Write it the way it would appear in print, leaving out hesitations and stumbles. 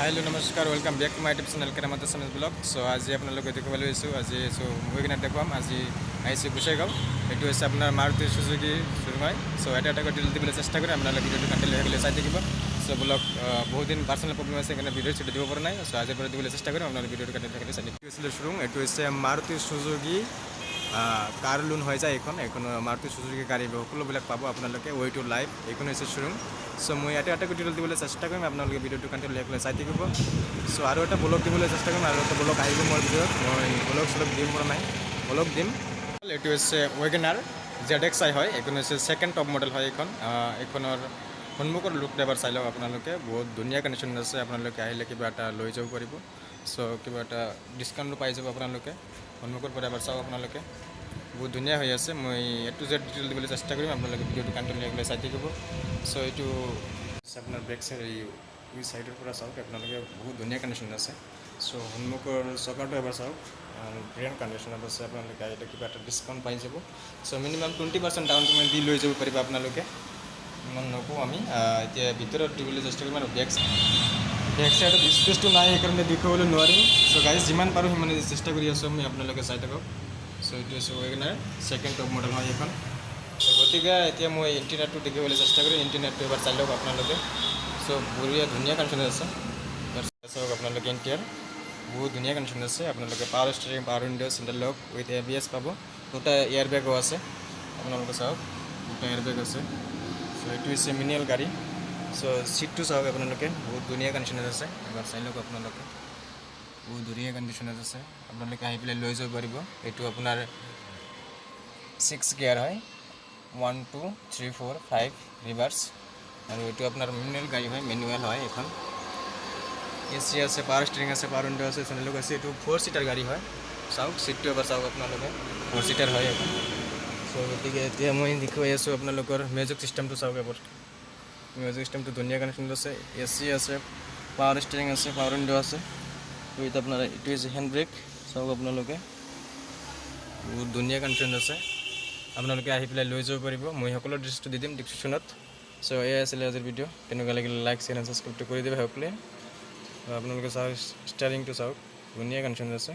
Hello नमस्कार welcome back to my YouTube channel Keramat SMS blog. So आज আপোনালোকে দেখিবলৈ পাইছোঁ আজি মুভি কিনাত দেখুৱাম। আজি আহিছোঁ গোসাইগাঁও। এইটো হৈছে আপোনাৰ মাৰুতি সুজুকি শ্ব'ৰুম হয়। চ' এটা ডিটেইল দিবলৈ চেষ্টা কৰিম, আপোনালোকে ভিডিঅ'টো কণ্টিনিউ হ'বলৈ চাই থাকিব। চ' ব্লগ বহুত দিন পাৰ্চনেল প্ৰব্লেম আছে সেইকাৰণে ভিডিঅ' দিব পৰা নাই। চ' আজিৰ পৰা দিবলৈ চেষ্টা কৰিম, আপোনালোকে ভিডিঅ'টো কণ্টিনিউ থাকিলে চাই থাকিব। এইটো শ্ব'ৰুম, এইটো হৈছে মাৰুতি সুজুকি কাৰ লোন হৈ যায়। এইখন মাৰুতি সুজুকি গাড়ী সকলোবিলাক পাব আপোনালোকে। ৱে টু লাইফ এইখন হৈছে শ্ব'ৰুম। চ' মই এটা ডিটেইল দিবলৈ চেষ্টা কৰিম, আপোনালোকে ভিডিঅ'টো কণ্টিনিউ হ'বলৈ চাই থাকিব। চ' আৰু এটা ব্লগ দিবলৈ চেষ্টা কৰিম, আৰু এটা ব্লগ আহিব মোৰ ভিডিঅ'ত। মই ব্লগ দিব পৰা নাই, ব্লগ দিম। এইটো হৈছে ৱেগনাৰ ZXi হয়। এইখন হৈছে ছেকেণ্ড টপ মডেল হয়। এইখনৰ সন্মুখৰ লুকটো এবাৰ চাই লওক আপোনালোকে। বহুত ধুনীয়া কণ্ডিশ্যন আছে, আপোনালোকে আহিলে কিবা এটা লৈ যাব পাৰিব। চ' কিবা এটা ডিছকাউণ্টো পাই যাব আপোনালোকে। সন্মুখৰ পৰা এবাৰ চাওক আপোনালোকে, বহুত ধুনীয়া হৈ আছে। মই A to Z ডিটেইল দিবলৈ চেষ্টা কৰিম, আপোনালোকে ভিডিঅ'টো কণ্টিনিউ হ'বলৈ চাই থাকিব। চ' এইটো আপোনাৰ বেক চাইড এই চাইডৰ পৰা চাওক আপোনালোকে, বহুত ধুনীয়া কণ্ডিশ্যন আছে। চ' সন্মুখৰ চকাটো এবাৰ চাওক, ব্ৰেণ্ড কণ্ডিশ্যনত আছে। আপোনালোকে আহিলে কিবা এটা ডিছকাউণ্ট পাই যাব। চ' মিনিমাম 20% ডাউন পে'মেণ্ট দি লৈ যাব পাৰিব আপোনালোকে। ইমান নকওঁ আমি, এতিয়া ভিতৰত দিবলৈ চেষ্টা কৰিম। আৰু বেক চাইডত স্পেচটো নাই সেইকাৰণে দেখুৱাবলৈ নোৱাৰিম। চ' গাইজ যিমান পাৰোঁ সিমানে চেষ্টা কৰি আছোঁ আমি, আপোনালোকে চাই থাকক। চ' এইটো হৈছে ৱেগনাৰ ছেকেণ্ড টপ মডেল হয় এইখন। গতিকে এতিয়া মই ইণ্টেৰিয়ৰটো দেখিবলৈ চেষ্টা কৰিম। ইণ্টেৰিয়ৰটো এবাৰ চাই লওক আপোনালোকে। চ' বঢ়িয়া ধুনীয়া কণ্ডিশ্যন আছে। চাওক আপোনালোকে ইণ্টেৰিয়ৰ বহুত ধুনীয়া কণ্ডিশ্যন আছে। আপোনালোকে power steering, power window, central lock with ABS পাব। দুটা এয়াৰ বেগো আছে, আপোনালোকে চাওক দুটা এয়াৰ বেগ আছে। চ' এইটো হৈছে মিনিয়েল গাড়ী। চ' ছিটটো চাওক আপোনালোকে, বহুত ধুনীয়া কণ্ডিশ্যনত আছে। এবাৰ চাই লওক আপোনালোকে, বহুত ধুনীয়া কণ্ডিশ্যনত আছে। আপোনালোকে আহি পেলাই লৈ যাব পাৰিব। এইটো আপোনাৰ 6 গিয়াৰ হয়, 1 2 3 4 5 ৰিভাৰ্ছ। আৰু এইটো আপোনাৰ মেনুৱেল গাড়ী হয়, মেনুৱেল হয় এইখন। AC আছে, পাৱাৰ ষ্টিয়াৰিং আছে, পাৱাৰ উইণ্ডো আছে, চেণ্ট্ৰেল লক আছে। এইটো 4 ছিটাৰ গাড়ী হয়। চাওক ছিটটো এবাৰ চাওক আপোনালোকে, 4 ছিটাৰ হয় এইখন। চ' গতিকে এতিয়া মই দেখুৱাই আছোঁ আপোনালোকৰ মিউজিক চিষ্টেমটো চাওক এবাৰ। মিউজিক চিষ্টেমটো ধুনীয়া কণ্ডিশ্যনত আছে। AC আছে, পাৱাৰ ষ্টিয়াৰিং আছে, পাৱাৰ উইণ্ডো আছে। উইথ আপোনাৰ এইটো হৈছে হেণ্ড ব্ৰেক, চাওক আপোনালোকে বহুত ধুনীয়া কণ্ডিশ্যন আছে। আপোনালোকে আহি পেলাই লৈ যাব পাৰিব। মই সকলো ডিটেইলছটো দি দিম ডিছক্ৰিপশ্যনত। চ' এয়াই আছিলে আজিৰ ভিডিঅ'। কেনেকুৱা লাগিলে লাইক শ্বেয়াৰ এণ্ড ছাবস্ক্ৰাইবটো কৰি দিব সকলোৱে। আপোনালোকে চাওক ষ্টিয়াৰিংটো চাওক, ধুনীয়া কণ্ডিশ্যনত আছে।